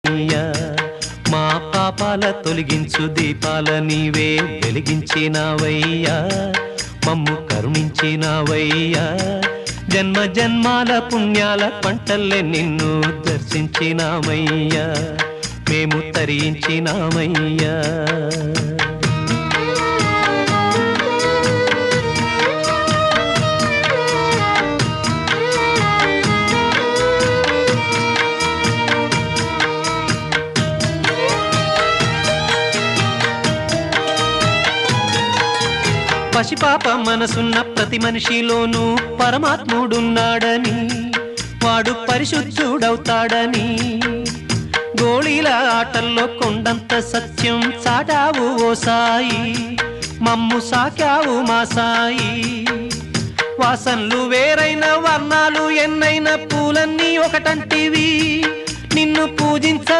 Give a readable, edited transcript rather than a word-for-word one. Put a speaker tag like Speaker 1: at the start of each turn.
Speaker 1: నీవయ్యా మా పాపాల తొలగించు దీపాల నీవే వెలిగించినావయ్యా మమ్ము కరుణించినావయ్యా జన్మ జన్మాల పుణ్యాల పంటల్లే నిన్ను దర్శించినామయ్యా మేము తరించినామయ్యా పసిపాప మనసున్న ప్రతి మనిషిలోనూ పరమాత్ముడున్నాడని వాడు పరిశుద్ధుడవుతాడని గోళీల ఆటల్లో కొండంత సత్యం చాటావు ఓ సాయి మమ్ము సాకావు మా సాయి వాసనలు వేరైన వర్ణాలు ఎన్నైన పూలన్నీ ఒకటంటివి నిన్ను పూజించ